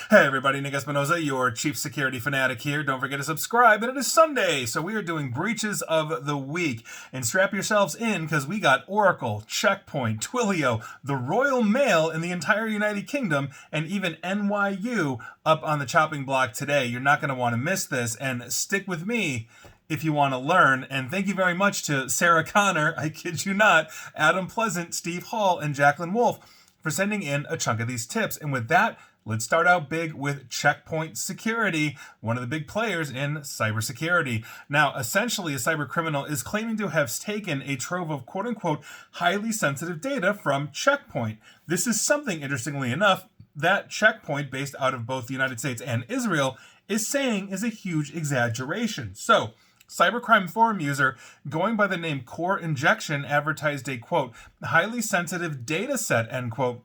Hey everybody, Nick Espinoza, your chief security fanatic here. Don't forget to subscribe, and it is Sunday, so we are doing breaches of the week. And strap yourselves in, because we got Oracle, Checkpoint, Twilio, the Royal Mail in the entire United Kingdom, and even NYU up on the chopping block today. You're not going to want to miss this, and stick with me if you want to learn. And thank you very much to Sarah Connor, I kid you not, Adam Pleasant, Steve Hall, and Jacqueline Wolf for sending in a chunk of these tips. And with that, let's start out big with Checkpoint Security, one of the big players in cybersecurity. Now, essentially, a cyber criminal is claiming to have taken a trove of quote-unquote highly sensitive data from Checkpoint. This is something, interestingly enough, that Checkpoint, based out of both the United States and Israel, is saying is a huge exaggeration. So, cybercrime forum user going by the name Core Injection advertised a, quote, highly sensitive data set, end quote,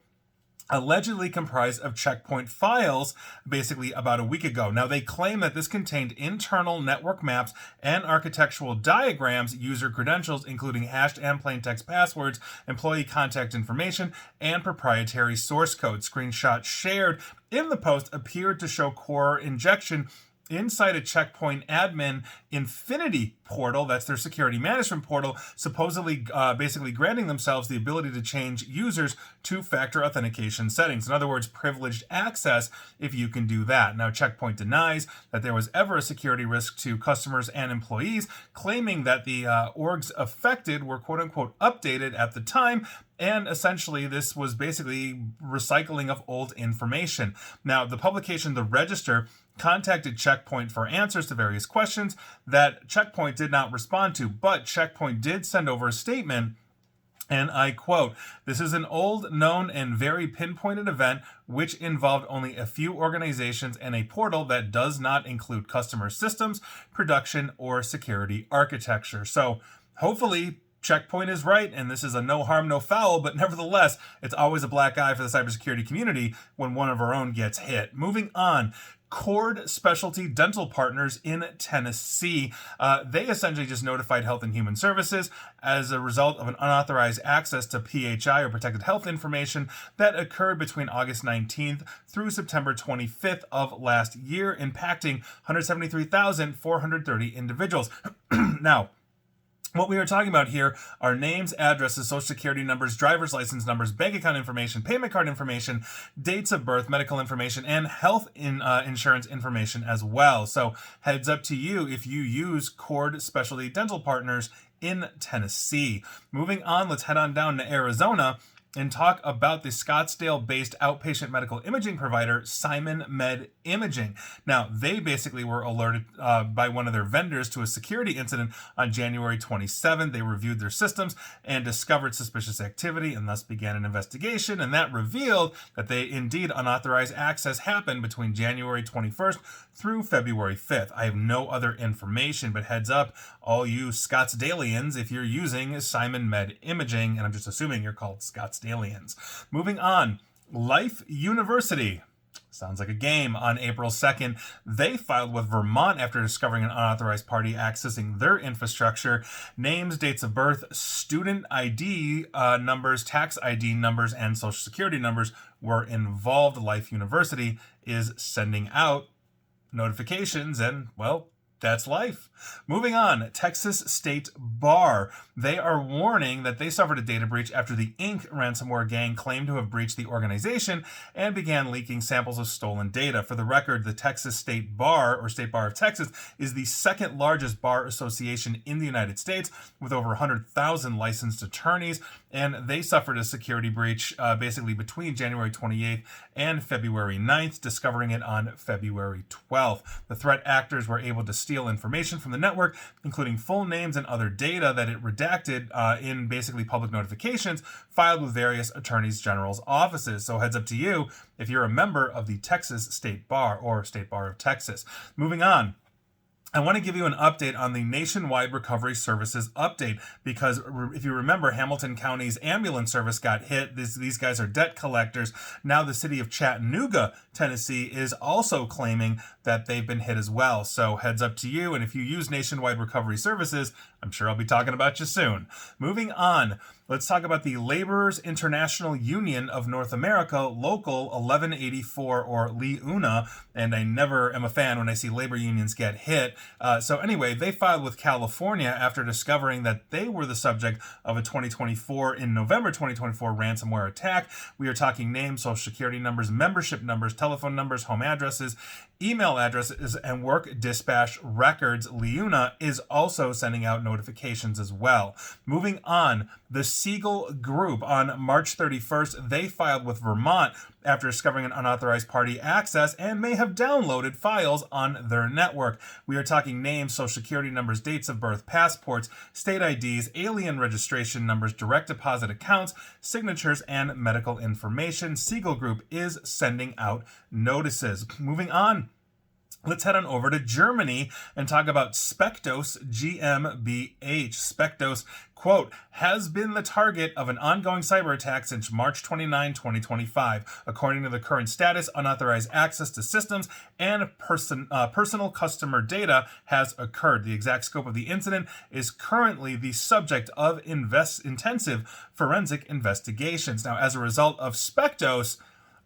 allegedly comprised of Checkpoint files, basically about a week ago. Now, they claim that this contained internal network maps and architectural diagrams, user credentials, including hashed and plain text passwords, employee contact information, and proprietary source code. Screenshots shared in the post appeared to show Core Injection inside a Checkpoint admin Infinity portal, that's their security management portal, supposedly basically granting themselves the ability to change users' two-factor authentication settings. In other words, privileged access if you can do that. Now, Checkpoint denies that there was ever a security risk to customers and employees, claiming that the orgs affected were quote-unquote updated at the time, and essentially, this was basically recycling of old information. Now, the publication, The Register, contacted Checkpoint for answers to various questions that Checkpoint did not respond to, but Checkpoint did send over a statement, and I quote, "This is an old, known, and very pinpointed event which involved only a few organizations and a portal that does not include customer systems, production, or security architecture." So, hopefully, Checkpoint is right, and this is a no harm, no foul, but nevertheless, it's always a black eye for the cybersecurity community when one of our own gets hit. Moving on. Cord Specialty Dental Partners in Tennessee. They essentially just notified Health and Human Services as a result of an unauthorized access to PHI or protected health information that occurred between August 19th through September 25th of last year, impacting 173,430 individuals. Now, what we are talking about here are names, addresses, social security numbers, driver's license numbers, bank account information, payment card information, dates of birth, medical information, and health insurance information as well. So heads up to you if you use Cord Specialty Dental Partners in Tennessee. Moving on, let's head on down to Arizona and talk about the Scottsdale-based outpatient medical imaging provider, Simon Med Imaging. Now, they basically were alerted by one of their vendors to a security incident on January 27th. They reviewed their systems and discovered suspicious activity and thus began an investigation, and that revealed that they indeed unauthorized access happened between January 21st through February 5th. I have no other information, but heads up, all you Scottsdalians, if you're using Simon Med Imaging, and I'm just assuming you're called Scottsdalians. Moving on, Life University. Sounds like a game. On April 2nd, they filed with Vermont after discovering an unauthorized party accessing their infrastructure. Names, dates of birth, student ID numbers, tax ID numbers, and social security numbers were involved. Life University is sending out notifications, and, well, that's life. Moving on, Texas State Bar. They are warning that they suffered a data breach after the Inc. ransomware gang claimed to have breached the organization and began leaking samples of stolen data. For the record, the Texas State Bar, or State Bar of Texas, is the second largest bar association in the United States with over 100,000 licensed attorneys, and they suffered a security breach basically between January 28th and February 9th, discovering it on February 12th. The threat actors were able to steal information from the network, including full names and other data that it redacted in basically public notifications filed with various attorneys general's offices. So heads up to you if you're a member of the Texas State Bar or State Bar of Texas. Moving on. I want to give you an update on the Nationwide Recovery Services update because if you remember, Hamilton County's ambulance service got hit. These guys are debt collectors. Now the city of Chattanooga, Tennessee is also claiming that they've been hit as well. So heads up to you. And if you use Nationwide Recovery Services, I'm sure I'll be talking about you soon. Moving on, let's talk about the Laborers International Union of North America, Local 1184, or LIUNA, and I never am a fan when I see labor unions get hit. So anyway, they filed with California after discovering that they were the subject of a November 2024 ransomware attack. We are talking names, social security numbers, membership numbers, telephone numbers, home addresses, email addresses, and work dispatch records. LIUNA is also sending out notifications as well. Moving on, the Siegel Group on March 31st, they filed with Vermont after discovering an unauthorized party access and may have downloaded files on their network. We are talking names, social security numbers, dates of birth, passports, state IDs, alien registration numbers, direct deposit accounts, signatures, and medical information. Siegel Group is sending out notices. Moving on, let's head on over to Germany and talk about Spectos GmbH. Spectos, quote, has been the target of an ongoing cyber attack since March 29, 2025. According to the current status, unauthorized access to systems and personal customer data has occurred. The exact scope of the incident is currently the subject of intensive forensic investigations. Now, as a result of Spectos,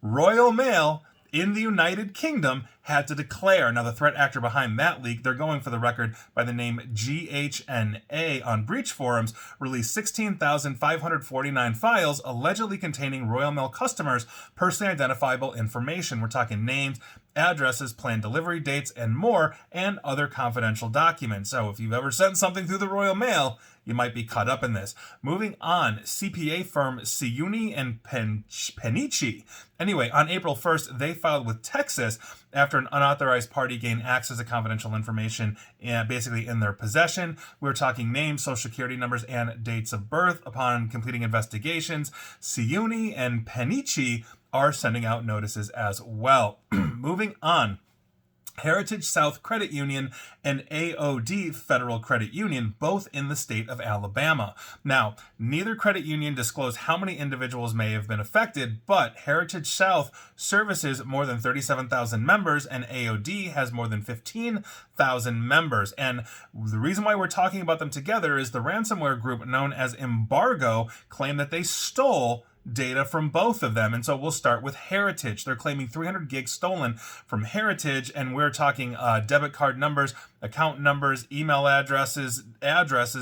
Royal Mail in the United Kingdom had to declare. Now, the threat actor behind that leak, they're going for the record by the name GHNA, on breach forums, released 16,549 files allegedly containing Royal Mail customers' personally identifiable information. We're talking names, addresses, planned delivery dates, and more, and other confidential documents. So if you've ever sent something through the Royal Mail, you might be caught up in this. Moving on, CPA firm Ciuni and Penici. Anyway, on April 1st, they filed with Texas after an unauthorized party gained access to confidential information basically in their possession. We're talking names, social security numbers, and dates of birth. Upon completing investigations, Ciuni and Penici are sending out notices as well. Moving on, Heritage South Credit Union and AOD Federal Credit Union, both in the state of Alabama. Now, neither credit union disclosed how many individuals may have been affected, but Heritage South services more than 37,000 members and AOD has more than 15,000 members. And the reason why we're talking about them together is the ransomware group known as Embargo claimed that they stole data from both of them. And so we'll start with Heritage. They're claiming 300 gigs stolen from Heritage, and we're talking debit card numbers, account numbers, email addresses,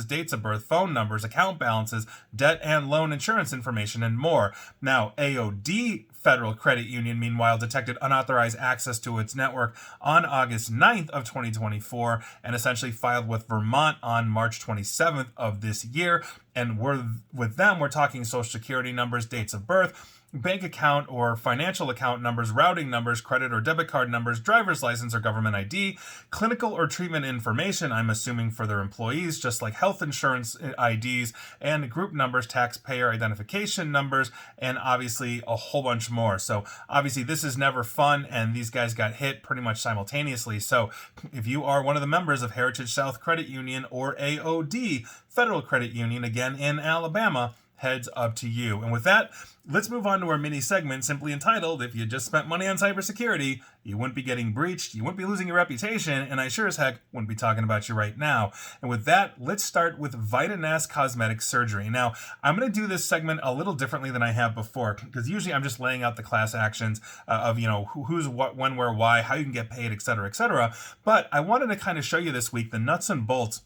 dates of birth, phone numbers, account balances, debt and loan insurance information, and more. Now, AOD Federal Credit Union, meanwhile, detected unauthorized access to its network on August 9th of 2024 and essentially filed with Vermont on March 27th of this year. And with them, we're talking social security numbers, dates of birth, bank account or financial account numbers, routing numbers, credit or debit card numbers, driver's license or government ID, clinical or treatment information, I'm assuming for their employees, just like health insurance IDs, and group numbers, taxpayer identification numbers, and obviously a whole bunch more. So obviously this is never fun, and these guys got hit pretty much simultaneously. So if you are one of the members of Heritage South Credit Union or AOD Federal Credit Union, again in Alabama, heads up to you. And with that, let's move on to our mini segment simply entitled, If You Just Spent Money on Cybersecurity, You Wouldn't Be Getting Breached, You Wouldn't Be Losing Your Reputation, and I sure as heck wouldn't be talking about you right now. And with that, let's start with Vitaness Cosmetic Surgery. Now, I'm going to do this segment a little differently than I have before, because usually I'm just laying out the class actions of, who's what, when, where, why, how you can get paid, etc., etc. But I wanted to kind of show you this week the nuts and bolts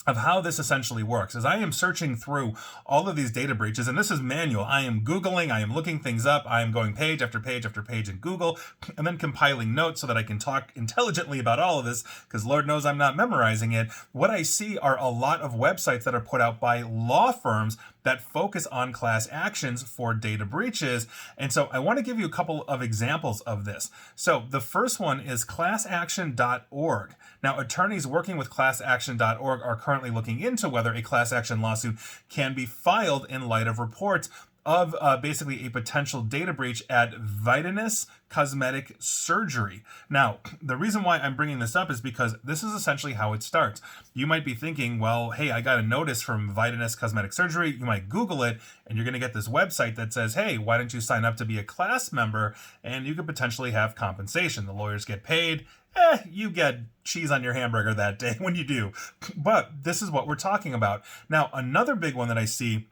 of how this essentially works. As I am searching through all of these data breaches, and this is manual, I am Googling, I am looking things up, I am going page after page after page in Google, and then compiling notes so that I can talk intelligently about all of this, because Lord knows I'm not memorizing it. What I see are a lot of websites that are put out by law firms that focus on class actions for data breaches. And so I want to give you a couple of examples of this. So the first one is classaction.org. Now, attorneys working with classaction.org are currently looking into whether a class action lawsuit can be filed in light of reports of basically a potential data breach at Vitanus Cosmetic Surgery. Now, the reason why I'm bringing this up is because this is essentially how it starts. You might be thinking, well, hey, I got a notice from Vitanus Cosmetic Surgery. You might Google it, and you're going to get this website that says, hey, why don't you sign up to be a class member, and you could potentially have compensation. The lawyers get paid. You get cheese on your hamburger that day when you do. But this is what we're talking about. Now, another big one that I see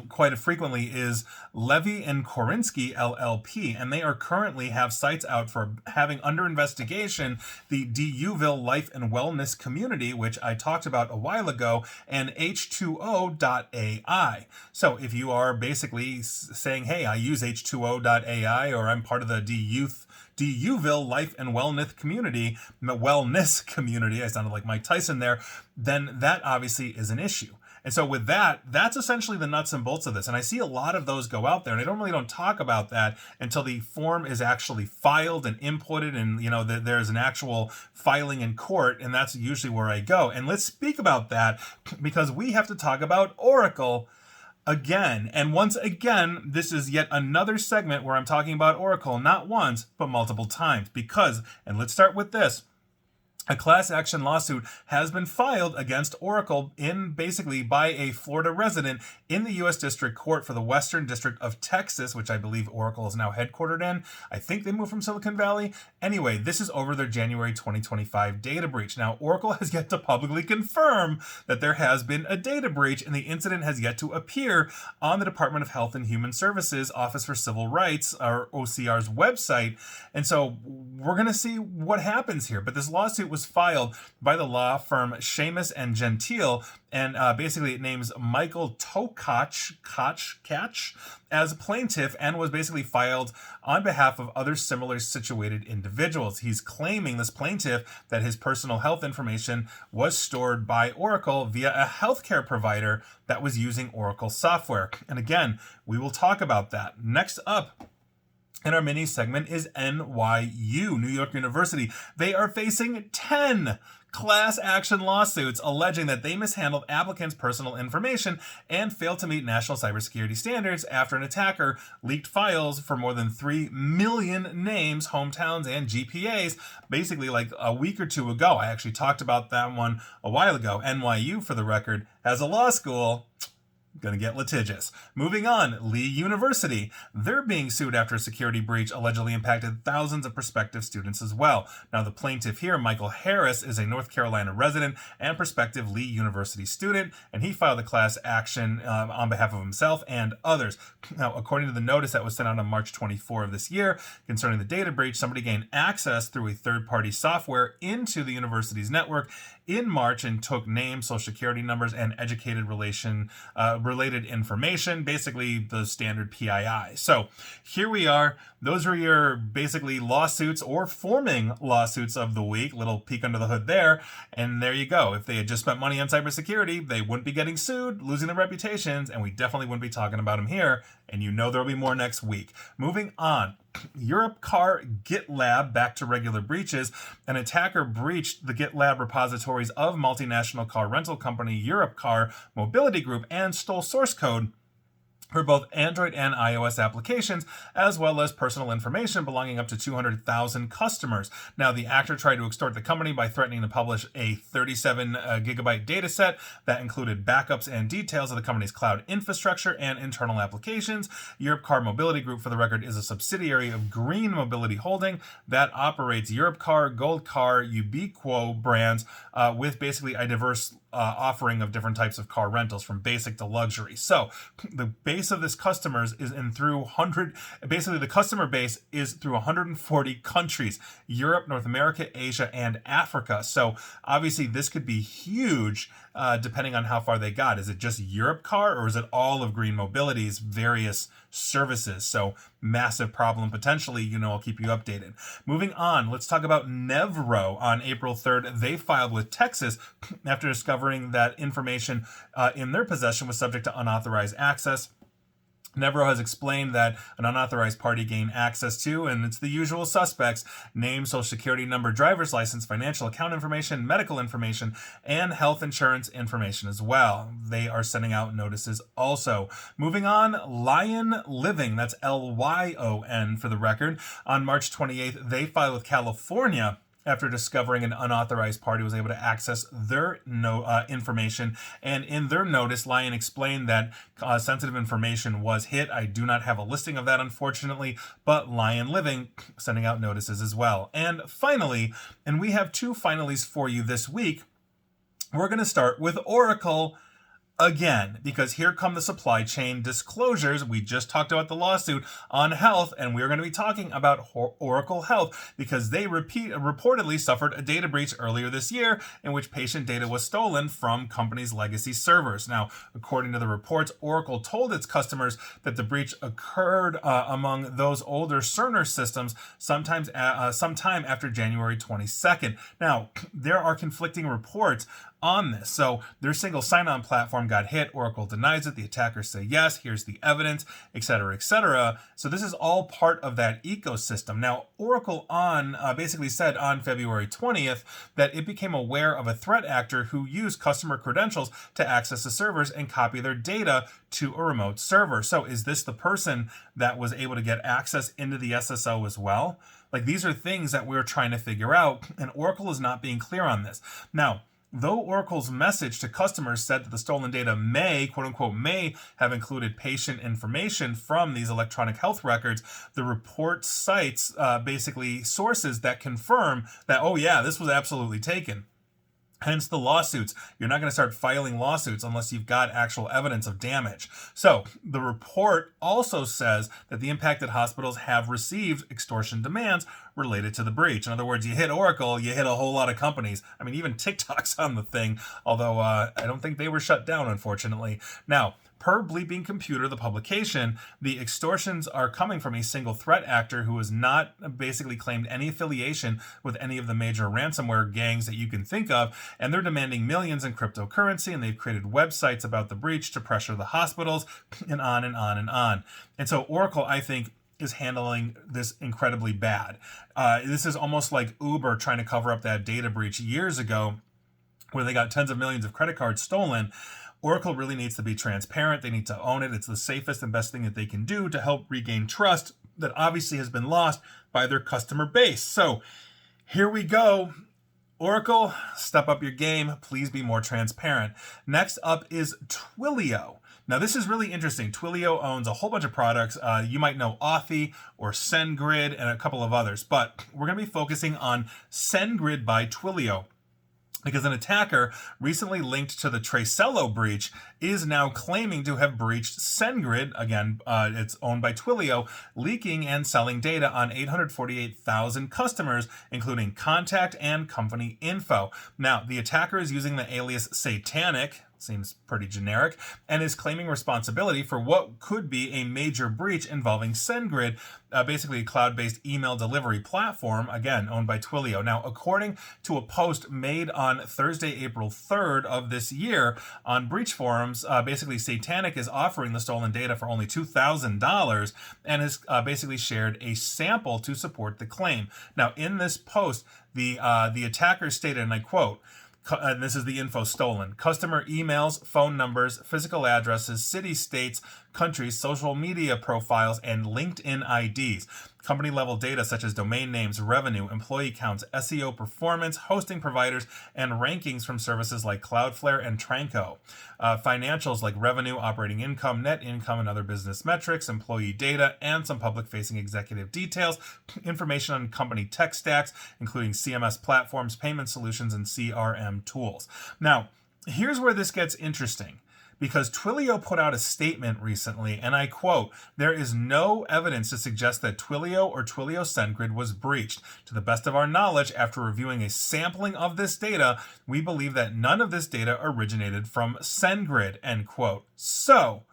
quite frequently is Levy and Korinsky LLP, and they are currently have sites out for having under investigation the DUville Life and Wellness Community, which I talked about a while ago, and H2O.ai. So if you are basically saying, hey, I use H2O.ai, or I'm part of the DUville Life and Wellness Community, I sounded like Mike Tyson there, then that obviously is an issue. And so with that, that's essentially the nuts and bolts of this. And I see a lot of those go out there, and I don't talk about that until the form is actually filed and inputted, and there's an actual filing in court, and that's usually where I go. And let's speak about that, because we have to talk about Oracle again. And once again, this is yet another segment where I'm talking about Oracle not once, but multiple times. Because, and let's start with this, a class action lawsuit has been filed against Oracle by a Florida resident in the U.S. District Court for the Western District of Texas, which I believe Oracle is now headquartered in. I think they moved from Silicon Valley. Anyway, this is over their January 2025 data breach. Now, Oracle has yet to publicly confirm that there has been a data breach, and the incident has yet to appear on the Department of Health and Human Services Office for Civil Rights, or OCR's website. And so we're going to see what happens here. But this lawsuit was filed by the law firm Shamus and Gentile, and basically it names Michael Tokach as plaintiff, and was basically filed on behalf of other similar situated individuals. He's claiming, this plaintiff, that his personal health information was stored by Oracle via a healthcare provider that was using Oracle software. And again, we will talk about that. Next up in our mini segment is NYU, New York University. They are facing 10 class action lawsuits alleging that they mishandled applicants' personal information and failed to meet national cybersecurity standards after an attacker leaked files for more than 3 million names, hometowns, and GPAs, basically like a week or two ago. I actually talked about that one a while ago. NYU, for the record, has a law school. Gonna get litigious. Moving on, Lee University. They're being sued after a security breach allegedly impacted thousands of prospective students as well. Now, the plaintiff here, Michael Harris, is a North Carolina resident and prospective Lee University student, and he filed a class action on behalf of himself and others. Now, according to the notice that was sent out on March 24 of this year concerning the data breach, somebody gained access through a third-party software into the university's network in March and took names, social security numbers, and related information, basically the standard PII. So here we are. Those are your basically lawsuits or forming lawsuits of the week. Little peek under the hood there. And there you go. If they had just spent money on cybersecurity, they wouldn't be getting sued, losing their reputations, and we definitely wouldn't be talking about them here. And you know there'll be more next week. Moving on. Europcar GitLab back to regular breaches. An attacker breached the GitLab repositories of multinational car rental company Europcar Mobility Group and stole source code for both Android and iOS applications, as well as personal information belonging up to 200,000 customers. Now, the actor tried to extort the company by threatening to publish a 37 gigabyte data set that included backups and details of the company's cloud infrastructure and internal applications. Europcar Mobility Group, for the record, is a subsidiary of Green Mobility Holding that operates Europcar, Goldcar, Ubiquo brands with basically a diverse offering of different types of car rentals from basic to luxury. So the base of this customers is the customer base is through 140 countries: Europe, North America, Asia, and Africa. So obviously this could be huge depending on how far they got. Is it just Europcar, or is it all of Green Mobility's various services? So massive problem potentially. I'll keep you updated. Moving on, let's talk about Nevro. On April 3rd, they filed with Texas after discovering that information in their possession was subject to unauthorized access. Nevro has explained that an unauthorized party gained access to, and it's the usual suspects: name, social security number, driver's license, financial account information, medical information, and health insurance information as well. They are sending out notices also. Moving on, Lyon Living, that's Lyon for the record. On March 28th, they filed with California after discovering an unauthorized party was able to access their information. And in their notice, Lyon explained that sensitive information was hit. I do not have a listing of that, unfortunately, but Lyon Living sending out notices as well. And finally, and we have two finalies for you this week, we're going to start with Oracle again, because here come the supply chain disclosures. We just talked about the lawsuit on health, and we're going to be talking about Oracle Health because they reportedly suffered a data breach earlier this year in which patient data was stolen from company's legacy servers. Now, according to the reports, Oracle told its customers that the breach occurred among those older Cerner systems sometime after January 22nd. Now, there are conflicting reports on this. So their single sign-on platform got hit. Oracle denies it. The attackers say yes. Here's the evidence, etc., etc. So this is all part of that ecosystem. Now, Oracle basically said on February 20th that it became aware of a threat actor who used customer credentials to access the servers and copy their data to a remote server. So is this the person that was able to get access into the SSO as well? Like, these are things that we're trying to figure out, and Oracle is not being clear on this. Now, though Oracle's message to customers said that the stolen data may, quote unquote, may have included patient information from these electronic health records, the report cites basically sources that confirm that, oh yeah, this was absolutely taken. Hence the lawsuits. You're not going to start filing lawsuits unless you've got actual evidence of damage. So the report also says that the impacted hospitals have received extortion demands related to the breach. In other words, you hit Oracle, you hit a whole lot of companies. I mean, even TikTok's on the thing, although I don't think they were shut down, unfortunately. Now, per Bleeping Computer, the publication, the extortions are coming from a single threat actor who has not basically claimed any affiliation with any of the major ransomware gangs that you can think of, and they're demanding millions in cryptocurrency, and they've created websites about the breach to pressure the hospitals, and on and on and on. And so Oracle, I think, is handling this incredibly bad. This is almost like Uber trying to cover up that data breach years ago where they got tens of millions of credit cards stolen. Oracle really needs to be transparent. They need to own it. It's the safest and best thing that they can do to help regain trust that obviously has been lost by their customer base. So here we go. Oracle, step up your game. Please be more transparent. Next up is Twilio. Now, this is really interesting. Twilio owns a whole bunch of products. You might know Authy or SendGrid and a couple of others, but we're going to be focusing on SendGrid by Twilio, because an attacker recently linked to the Tracello breach is now claiming to have breached SendGrid. Again, it's owned by Twilio, leaking and selling data on 848,000 customers, including contact and company info. Now, the attacker is using the alias Satanic, seems pretty generic, and is claiming responsibility for what could be a major breach involving SendGrid, basically a cloud-based email delivery platform, again, owned by Twilio. Now, according to a post made on Thursday, April 3rd of this year on breach forums, basically Satanic is offering the stolen data for only $2,000 and has basically shared a sample to support the claim. Now, in this post, the attacker stated, and I quote, and this is the info stolen: customer emails, phone numbers, physical addresses, city, states, countries, social media profiles, and LinkedIn IDs. Company level data such as domain names, revenue, employee counts, SEO performance, hosting providers, and rankings from services like Cloudflare and Tranco. Financials like revenue, operating income, net income, and other business metrics, employee data, and some public-facing executive details. Information on company tech stacks, including CMS platforms, payment solutions, and CRM tools. Now, here's where this gets interesting, because Twilio put out a statement recently, and I quote, "There is no evidence to suggest that Twilio or Twilio SendGrid was breached. To the best of our knowledge, after reviewing a sampling of this data, we believe that none of this data originated from SendGrid," end quote. So,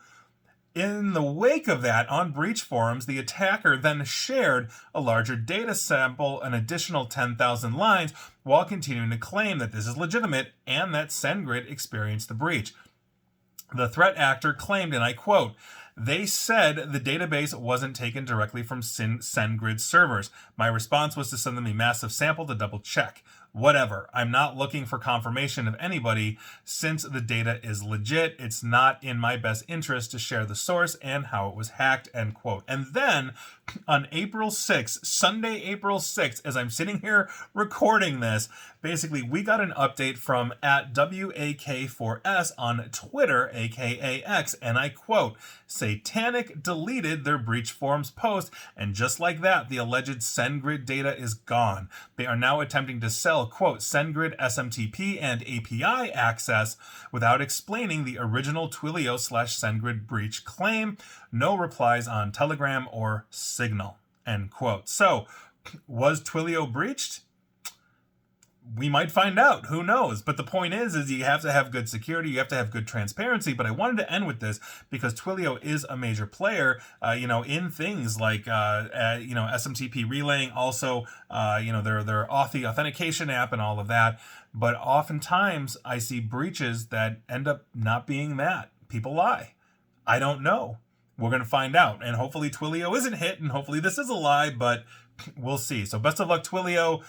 in the wake of that, on breach forums, the attacker then shared a larger data sample, an additional 10,000 lines, while continuing to claim that this is legitimate and that SendGrid experienced the breach. The threat actor claimed, and I quote, They said the database wasn't taken directly from SendGrid servers. My response was to send them a massive sample to double check. Whatever. I'm not looking for confirmation of anybody since the data is legit. It's not in my best interest to share the source and how it was hacked, end quote. And then on April 6th, Sunday, April 6th, as I'm sitting here recording this, basically we got an update from @WAK4S on Twitter, aka X, and I quote, Satanic deleted their breach forums post, and just like that, the alleged SendGrid data is gone. They are now attempting to sell, quote, SendGrid SMTP and API access without explaining the original Twilio/SendGrid breach claim. No replies on Telegram or Signal, end quote. So, was Twilio breached? We might find out. Who knows? But the point is you have to have good security. You have to have good transparency. But I wanted to end with this because Twilio is a major player, in things like, SMTP relaying, also, their Authy authentication app and all of that. But oftentimes I see breaches that end up not being that. People lie. I don't know. We're going to find out. And hopefully Twilio isn't hit, and hopefully this is a lie, but we'll see. So best of luck, Twilio.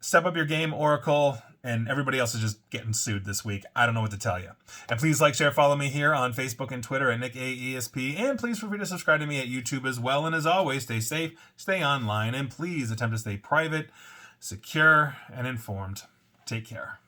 Step up your game, Oracle, and everybody else is just getting sued this week. I don't know what to tell you. And please like, share, follow me here on Facebook and Twitter at NickAESP. And please feel free to subscribe to me at YouTube as well. And as always, stay safe, stay online, and please attempt to stay private, secure, and informed. Take care.